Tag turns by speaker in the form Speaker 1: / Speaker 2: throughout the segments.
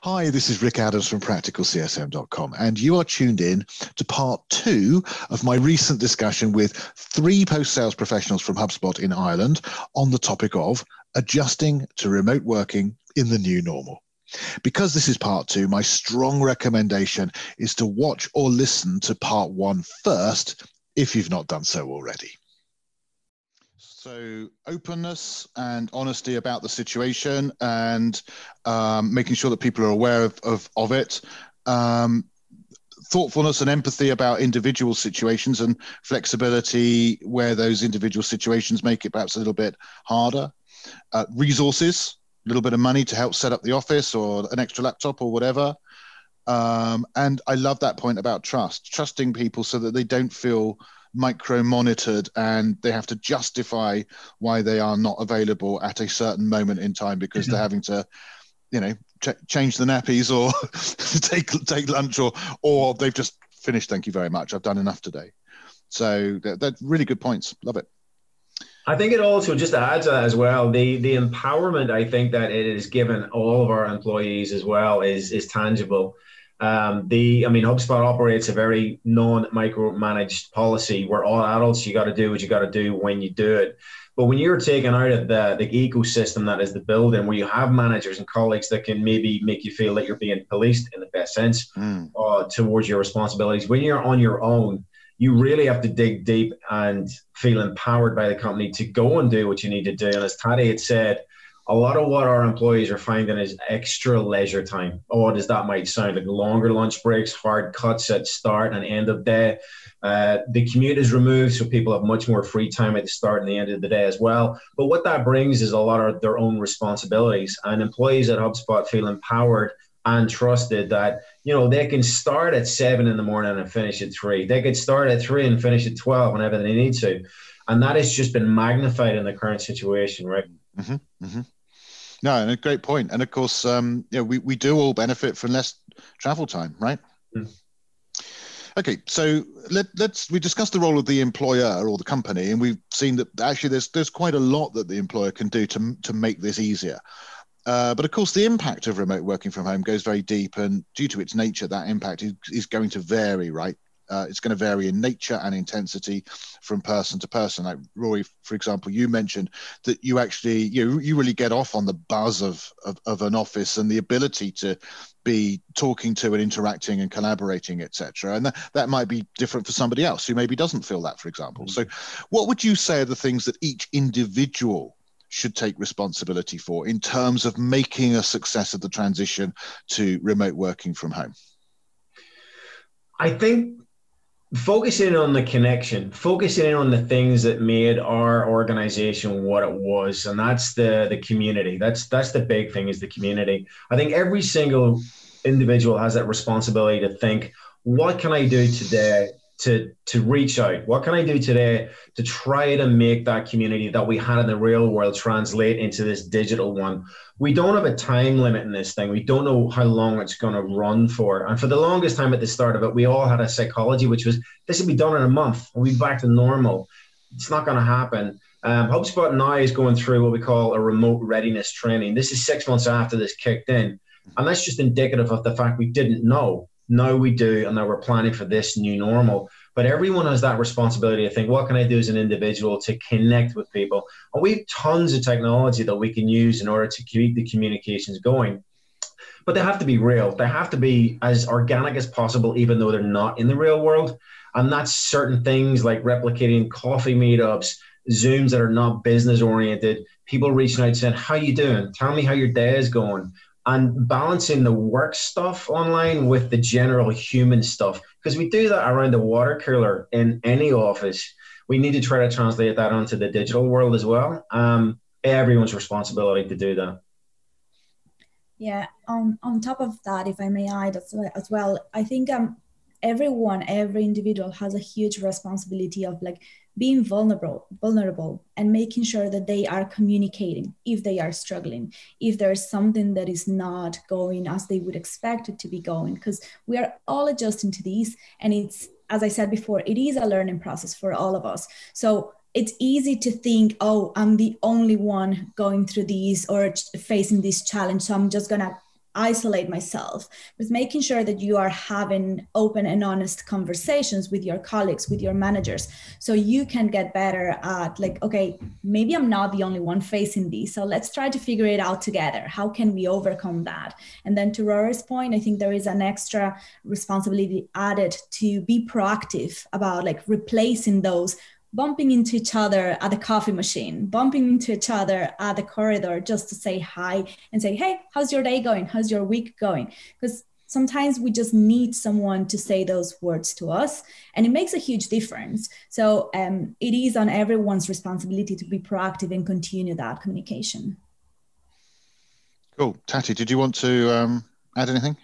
Speaker 1: Hi, this is Rick Adams from practicalcsm.com, and you are tuned in to part 2 of my recent discussion with 3 post-sales professionals from Hubspot in Ireland on the topic of adjusting to remote working in the new normal. Because this is part 2, my strong recommendation is to watch or listen to part 1 first if you've not done so already. So openness and honesty about the situation and making sure that people are aware of it. Thoughtfulness and empathy about individual situations and flexibility where those individual situations make it perhaps a little bit harder. Resources, a little bit of money to help set up the office or an extra laptop or whatever. And I love that point about trusting people so that they don't feel micro-monitored and they have to justify why they are not available at a certain moment in time because they're having to, change the nappies or take lunch or they've just finished. Thank you very much. I've done enough today. So that's really good points. Love it.
Speaker 2: I think it also just adds to that as well. The empowerment I think that it is given all of our employees as well is tangible. HubSpot operates a very non-micromanaged policy where all adults, you got to do what you got to do when you do it. But when you're taken out of the ecosystem that is the building, where you have managers and colleagues that can maybe make you feel that you're being policed in the best sense towards your responsibilities, when you're on your own, you really have to dig deep and feel empowered by the company to go and do what you need to do. And as Taty had said, a lot of what our employees are finding is extra leisure time. Odd as that might sound, like longer lunch breaks, hard cuts at start and end of day. The commute is removed, so people have much more free time at the start and the end of the day as well. But what that brings is a lot of their own responsibilities. And employees at HubSpot feel empowered and trusted that, they can start at 7 in the morning and finish at 3. They could start at 3 and finish at 12 whenever they need to. And that has just been magnified in the current situation, right?
Speaker 1: Mm-hmm, mm-hmm. No, and a great point. And of course, we do all benefit from less travel time, right? Mm. Okay, so we discussed the role of the employer or the company, and we've seen that actually there's quite a lot that the employer can do to make this easier. But of course, the impact of remote working from home goes very deep, and due to its nature, that impact is going to vary, right? It's going to vary in nature and intensity from person to person. Like Rory, for example, you mentioned that you actually, you really get off on the buzz of an office and the ability to be talking to and interacting and collaborating, etc. And that might be different for somebody else who maybe doesn't feel that, for example. So what would you say are the things that each individual should take responsibility for in terms of making a success of the transition to remote working from home?
Speaker 2: I think focusing on the connection, focusing on the things that made our organization what it was, and that's the community. That's the big thing, is the community. I think every single individual has that responsibility to think, what can I do today to reach out? What can I do today to try to make that community that we had in the real world translate into this digital one? We don't have a time limit in this thing. We don't know how long it's going to run for. And for the longest time at the start of it, we all had a psychology, which was, this will be done in a month. We'll be back to normal. It's not going to happen. HubSpot now is going through what we call a remote readiness training. This is 6 months after this kicked in. And that's just indicative of the fact we didn't know. Now we do, and now we're planning for this new normal. But everyone has that responsibility to think, what can I do as an individual to connect with people? And we have tons of technology that we can use in order to keep the communications going. But they have to be real. They have to be as organic as possible, even though they're not in the real world. And that's certain things like replicating coffee meetups, Zooms that are not business oriented, people reaching out saying, how you doing? Tell me how your day is going. And balancing the work stuff online with the general human stuff. Because we do that around the water cooler in any office. We need to try to translate that onto the digital world as well. Everyone's responsibility to do that.
Speaker 3: Yeah, on top of that, if I may add as well, I think every individual has a huge responsibility of being vulnerable and making sure that they are communicating if they are struggling, if there's something that is not going as they would expect it to be going, because we are all adjusting to these. And it's, as I said before, it is a learning process for all of us. So it's easy to think, oh, I'm the only one going through these or facing this challenge, so I'm just going to isolate myself, but making sure that you are having open and honest conversations with your colleagues, with your managers, so you can get better at like, okay, maybe I'm not the only one facing this, so let's try to figure it out together. How can we overcome that? And then to Rory's point, I think there is an extra responsibility added to be proactive about like replacing those bumping into each other at the coffee machine, bumping into each other at the corridor just to say hi and say, hey, how's your day going? How's your week going? Because sometimes we just need someone to say those words to us, and it makes a huge difference. So it is on everyone's responsibility to be proactive and continue that communication.
Speaker 1: Cool. Taty, did you want to add anything?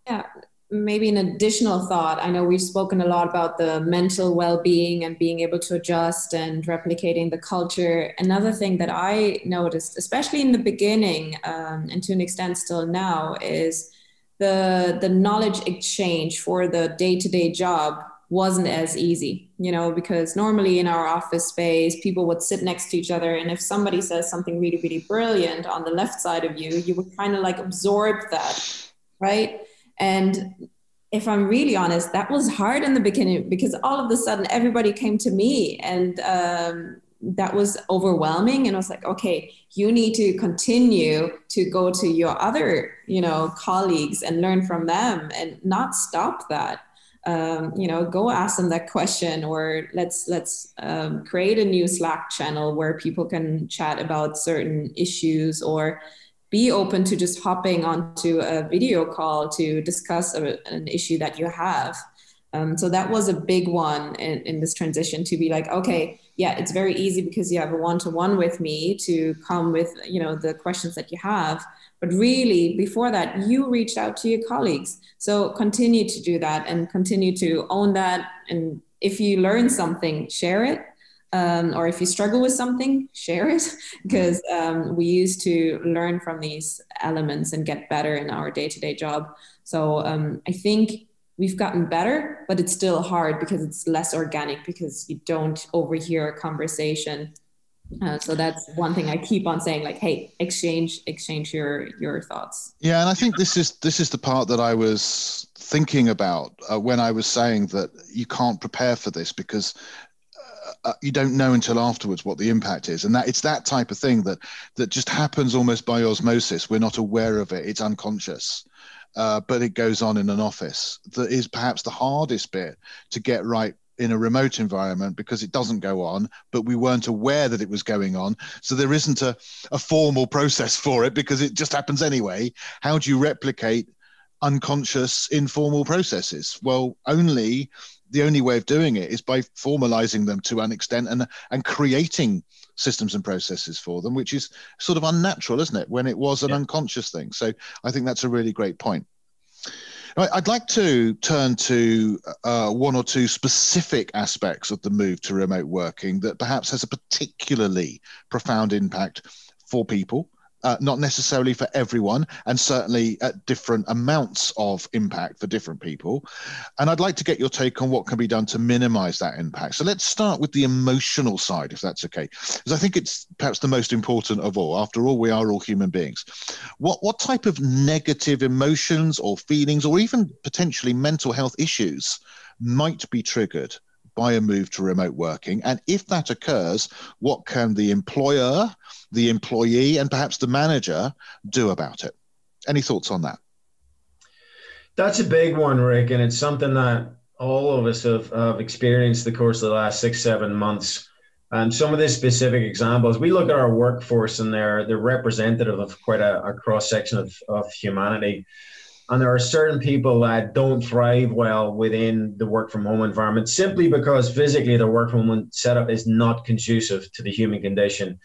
Speaker 4: Yeah. Maybe an additional thought. I know we've spoken a lot about the mental well-being and being able to adjust and replicating the culture. Another thing that I noticed, especially in the beginning, and to an extent still now, is the knowledge exchange for the day-to-day job wasn't as easy, because normally in our office space, people would sit next to each other. And if somebody says something really, really brilliant on the left side of you, you would kind of like absorb that, right? And if I'm really honest, that was hard in the beginning, because all of a sudden everybody came to me, and that was overwhelming. And I was like, okay, you need to continue to go to your other, colleagues and learn from them and not stop that. Go ask them that question, or let's create a new Slack channel where people can chat about certain issues, or be open to just hopping onto a video call to discuss an issue that you have. So that was a big one in this transition, to be like, okay, yeah, it's very easy because you have a one-to-one with me to come with, the questions that you have. But really, before that, you reached out to your colleagues. So continue to do that and continue to own that. And if you learn something, share it. Or if you struggle with something, share it, because we used to learn from these elements and get better in our day-to-day job. So I think we've gotten better, but it's still hard because it's less organic, because you don't overhear a conversation. So that's one thing I keep on saying, like, hey, exchange your thoughts.
Speaker 1: Yeah, and I think this is the part that I was thinking about when I was saying that you can't prepare for this, because you don't know until afterwards what the impact is, and that it's that type of thing that just happens almost by osmosis. We're not aware of it; it's unconscious, but it goes on in an office. That is perhaps the hardest bit to get right in a remote environment, because it doesn't go on, but we weren't aware that it was going on. So there isn't a formal process for it, because it just happens anyway. How do you replicate unconscious informal processes? Well, the only way of doing it is by formalizing them to an extent and creating systems and processes for them, which is sort of unnatural, isn't it, when it was an unconscious thing? So I think that's a really great point. I'd like to turn to one or two specific aspects of the move to remote working that perhaps has a particularly profound impact for people. Not necessarily for everyone, and certainly at different amounts of impact for different people. And I'd like to get your take on what can be done to minimize that impact. So let's start with the emotional side, if that's okay, because I think it's perhaps the most important of all. After all, we are all human beings. What type of negative emotions or feelings, or even potentially mental health issues, might be triggered by a move to remote working? And if that occurs, what can the employer, the employee, and perhaps the manager do about it? Any thoughts on that?
Speaker 2: That's a big one, Rick, and it's something that all of us have experienced the course of the last 6-7 months. And some of the specific examples, we look at our workforce, and they're representative of quite a cross-section of humanity. And there are certain people that don't thrive well within the work from home environment, simply because physically the work from home setup is not conducive to the human condition.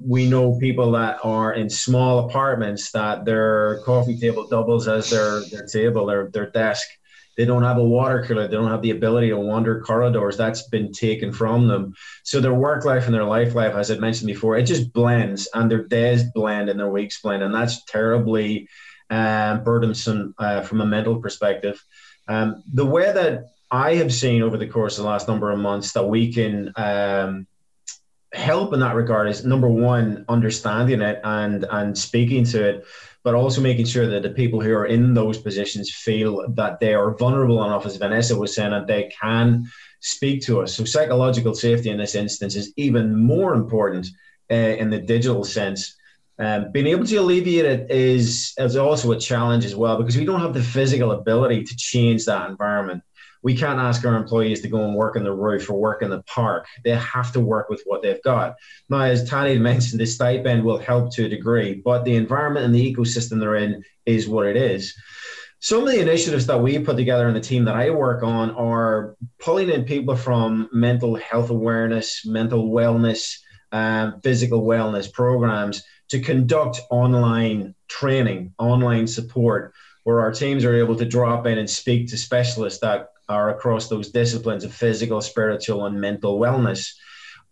Speaker 2: We know people that are in small apartments that their coffee table doubles as their table, their desk. They don't have a water cooler. They don't have the ability to wander corridors. That's been taken from them. So their work life and their life, as I mentioned before, it just blends, and their days blend and their weeks blend. And that's terribly burdensome from a mental perspective. The way that I have seen over the course of the last number of months that we can help in that regard is, number one, understanding it and speaking to it, but also making sure that the people who are in those positions feel that they are vulnerable enough, as Vanessa was saying, that they can speak to us. So psychological safety in this instance is even more important in the digital sense. Being able to alleviate it is also a challenge as well, because we don't have the physical ability to change that environment. We can't ask our employees to go and work on the roof or work in the park. They have to work with what they've got. Now, as Taty mentioned, the stipend will help to a degree, but the environment and the ecosystem they're in is what it is. Some of the initiatives that we put together in the team that I work on are pulling in people from mental health awareness, mental wellness, physical wellness programs to conduct online training, online support, where our teams are able to drop in and speak to specialists that are across those disciplines of physical, spiritual, and mental wellness.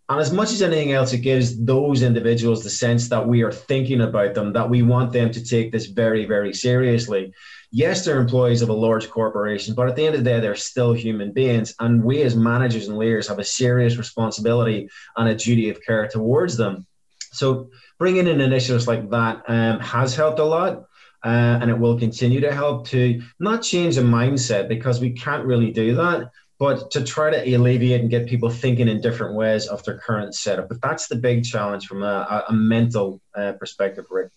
Speaker 2: And as much as anything else, it gives those individuals the sense that we are thinking about them, that we want them to take this very, very seriously. Yes, they're employees of a large corporation, but at the end of the day, they're still human beings. And we as managers and leaders have a serious responsibility and a duty of care towards them. So bringing in initiatives like that has helped a lot. And it will continue to help to not change the mindset, because we can't really do that, but to try to alleviate and get people thinking in different ways of their current setup. But that's the big challenge from a mental perspective, Rick.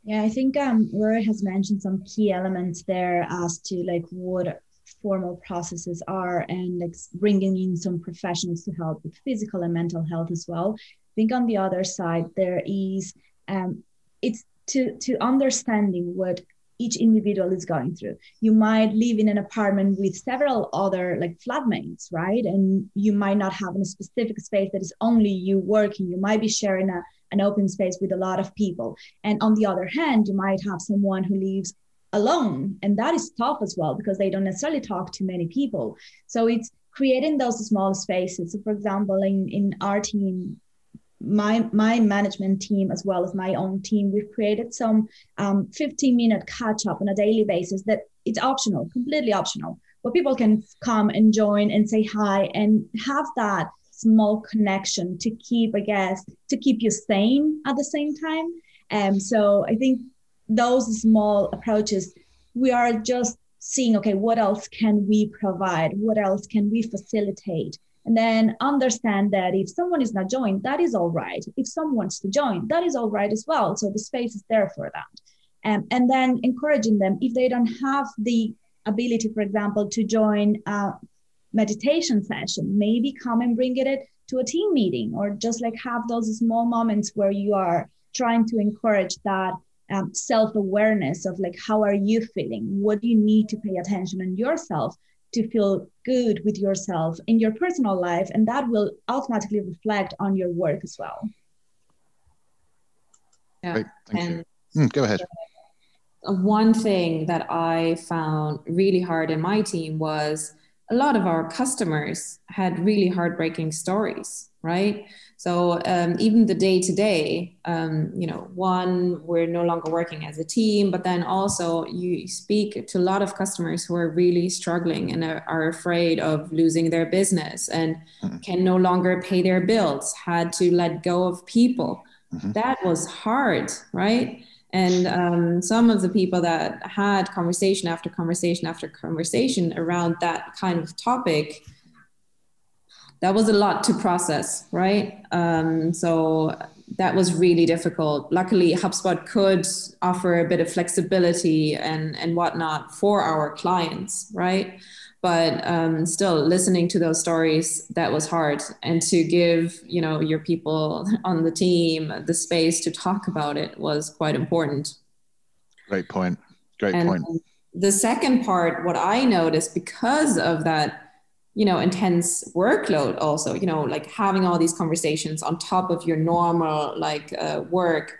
Speaker 3: Yeah, I think Rory has mentioned some key elements there as to like what formal processes are, and like bringing in some professionals to help with physical and mental health as well. I think on the other side, there is, it's to understanding what each individual is going through. You might live in an apartment with several other like flatmates, right? And you might not have a specific space that is only you working. You might be sharing an open space with a lot of people. And on the other hand, you might have someone who lives alone. And that is tough as well, because they don't necessarily talk to many people. So it's creating those small spaces. So for example, in our team, my management team, as well as my own team, we've created some 15-minute catch up on a daily basis that it's optional, completely optional, where people can come and join and say hi and have that small connection to keep, I guess, to keep you sane at the same time. So I think those small approaches, we are just seeing, okay, what else can we provide? What else can we facilitate? And then understand that if someone is not joined, that is all right. If someone wants to join, that is all right as well. So the space is there for that. And then encouraging them, if they don't have the ability, for example, to join a meditation session, maybe come and bring it to a team meeting, or just like have those small moments where you are trying to encourage that self-awareness of like, how are you feeling? What do you need to pay attention on yourself to feel good with yourself in your personal life, and that will automatically reflect on your work as well.
Speaker 4: Yeah.
Speaker 1: Great. Thank you. Go ahead.
Speaker 4: One thing that I found really hard in my team was a lot of our customers had really heartbreaking stories, right? So even the day-to-day, one, we're no longer working as a team, but then also you speak to a lot of customers who are really struggling and are afraid of losing their business and can no longer pay their bills, had to let go of people. That was hard, right? And some of the people that had conversation after conversation after conversation around that kind of topic, that was a lot to process, right? So that was really difficult. Luckily, Hubspot could offer a bit of flexibility and whatnot for our clients, right? But still, listening to those stories, that was hard. And to give, your people on the team the space to talk about it was quite important.
Speaker 1: Great point. Great point.
Speaker 4: The second part, what I noticed because of that, intense workload also, like having all these conversations on top of your normal work,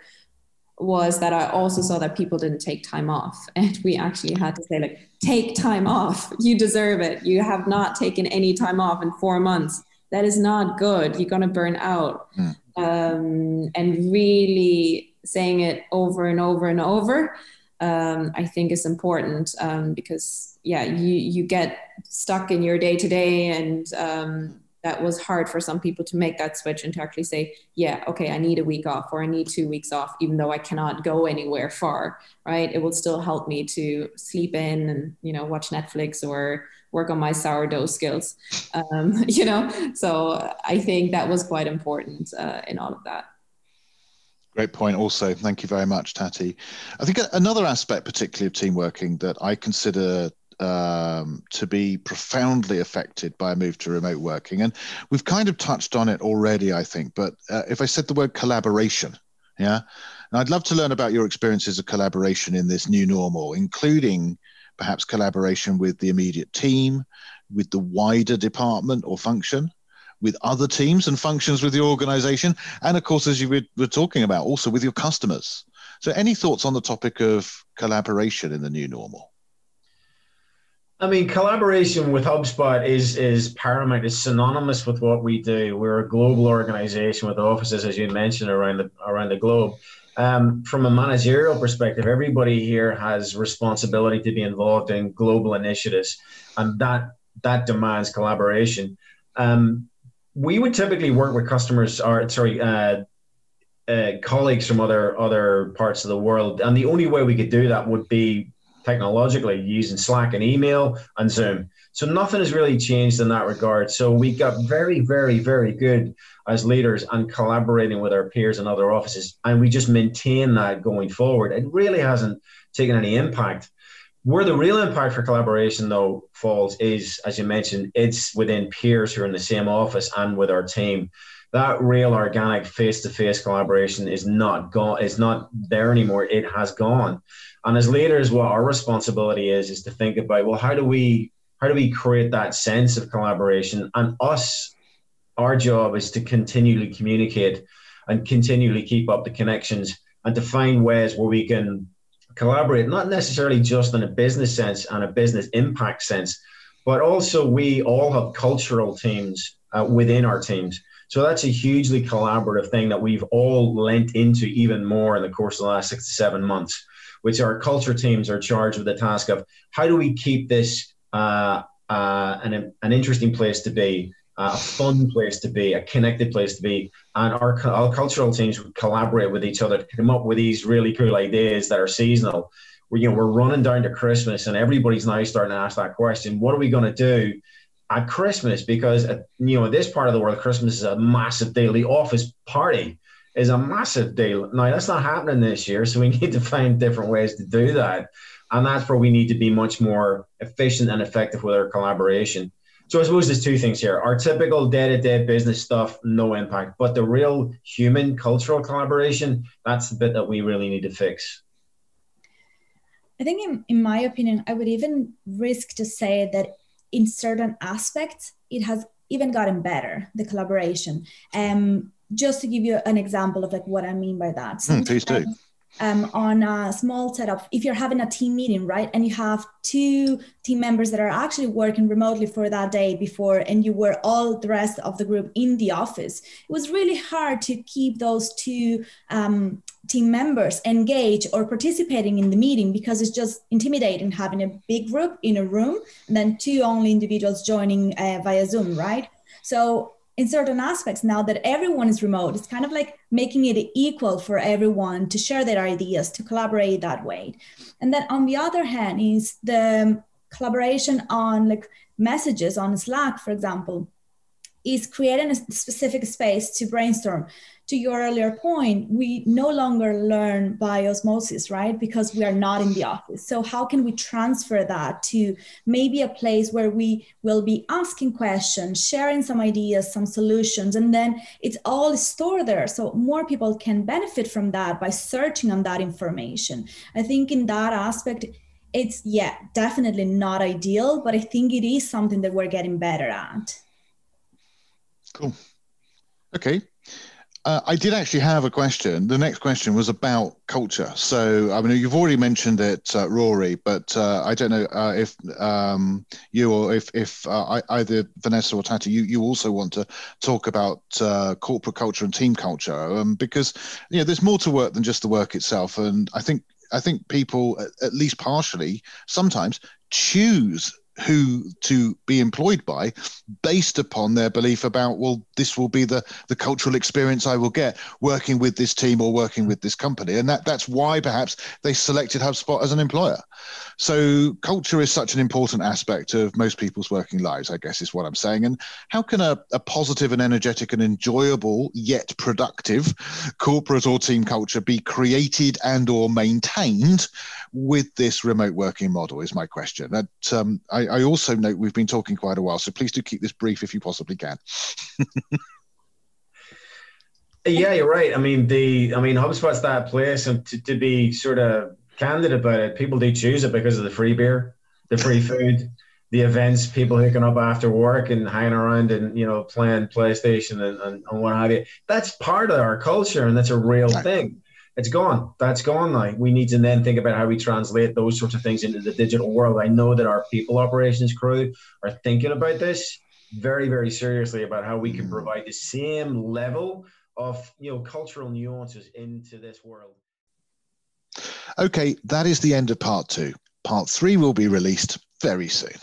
Speaker 4: was that I also saw that people didn't take time off. And we actually had to say, like, take time off. You deserve it. You have not taken any time off in 4 months. That is not good. You're going to burn out. And really saying it over and over and over, I think is important, because you get stuck in your day-to-day, and that was hard for some people to make that switch and to actually say, yeah, okay, I need a week off, or I need 2 weeks off, even though I cannot go anywhere far, right? It will still help me to sleep in and, you know, watch Netflix or work on my sourdough skills, you know? So I think that was quite important in all of that.
Speaker 1: Great point also. Thank you very much, Taty. I think another aspect, particularly of team working, that I consider to be profoundly affected by a move to remote working, and we've kind of touched on it already, I think, but if I said the word collaboration, yeah, and I'd love to learn about your experiences of collaboration in this new normal, including perhaps collaboration with the immediate team, with the wider department or function, with other teams and functions with your organization, and of course, as you were talking about, also with your customers. So any thoughts on the topic of collaboration in the new normal?
Speaker 2: I mean, collaboration with HubSpot is paramount. It's synonymous with what we do. We're a global organization with offices, as you mentioned, around the globe. From a managerial perspective, everybody here has responsibility to be involved in global initiatives, and that demands collaboration. We would typically work with customers, colleagues from other parts of the world, and the only way we could do that would be technologically using Slack and email and Zoom. So nothing has really changed in that regard. So we got very, very, very good as leaders and collaborating with our peers in other offices, and we just maintain that going forward. It really hasn't taken any impact. Where the real impact for collaboration, though, falls is, as you mentioned, it's within peers who are in the same office and with our team. That real organic face-to-face collaboration is not there anymore. It has gone. And as leaders, what our responsibility is to think about, well, how do we create that sense of collaboration? And our job is to continually communicate and continually keep up the connections and to find ways where we can collaborate, not necessarily just in a business sense and a business impact sense, but also we all have cultural teams within our teams. So that's a hugely collaborative thing that we've all lent into even more in the course of the last 6 to 7 months, which our culture teams are charged with the task of how do we keep this an interesting place to be, a fun place to be, a connected place to be. And our cultural teams would collaborate with each other to come up with these really cool ideas that are seasonal. We're running down to Christmas and everybody's now starting to ask that question, what are we going to do at Christmas? Because, in this part of the world, Christmas is a massive deal. The office party is a massive deal. Now, that's not happening this year, so we need to find different ways to do that. And that's where we need to be much more efficient and effective with our collaboration. So I suppose there's two things here. Our typical day-to-day business stuff, no impact. But the real human cultural collaboration, that's the bit that we really need to fix.
Speaker 3: I think in my opinion, I would even risk to say that in certain aspects, it has even gotten better, the collaboration. Just to give you an example of what I mean by that.
Speaker 1: Please do.
Speaker 3: On a small setup, if you're having a team meeting, right, and you have 2 team members that are actually working remotely for that day before, and you were all the rest of the group in the office, it was really hard to keep those 2 team members engaged or participating in the meeting, because it's just intimidating having a big group in a room and then 2 only individuals joining via Zoom, right? So in certain aspects, now that everyone is remote, it's kind of like making it equal for everyone to share their ideas, to collaborate that way. And then on the other hand is the collaboration on messages on Slack, for example, is creating a specific space to brainstorm. To your earlier point, we no longer learn by osmosis, right? Because we are not in the office. So how can we transfer that to maybe a place where we will be asking questions, sharing some ideas, some solutions, and then it's all stored there. So more people can benefit from that by searching on that information. I think in that aspect, it's, definitely not ideal, but I think it is something that we're getting better at.
Speaker 1: Cool. Okay. I did actually have a question. The next question was about culture. So, I mean, you've already mentioned it, Rory, but I don't know if you or if either Vanessa or Taty, you also want to talk about corporate culture and team culture, because there's more to work than just the work itself. And I think people, at least partially, sometimes choose who to be employed by based upon their belief about, well, this will be the cultural experience I will get working with this team or working with this company. And that's why perhaps they selected HubSpot as an employer. So culture is such an important aspect of most people's working lives, I guess is what I'm saying. And how can a positive and energetic and enjoyable yet productive corporate or team culture be created and or maintained with this remote working model is my question. That I also note we've been talking quite a while, so please do keep this brief if you possibly can.
Speaker 2: Yeah, you're right. I mean, HubSpot's that place, and to be sort of candid about it, people do choose it because of the free beer, the free food, the events, people hooking up after work and hanging around and, playing PlayStation and what have you. That's part of our culture, and that's a real thing. It's gone. That's gone now. We need to then think about how we translate those sorts of things into the digital world. I know that our people operations crew are thinking about this very, very seriously about how we can provide the same level of, cultural nuances into this world.
Speaker 1: Okay, that is the end of part 2. Part 3 will be released very soon.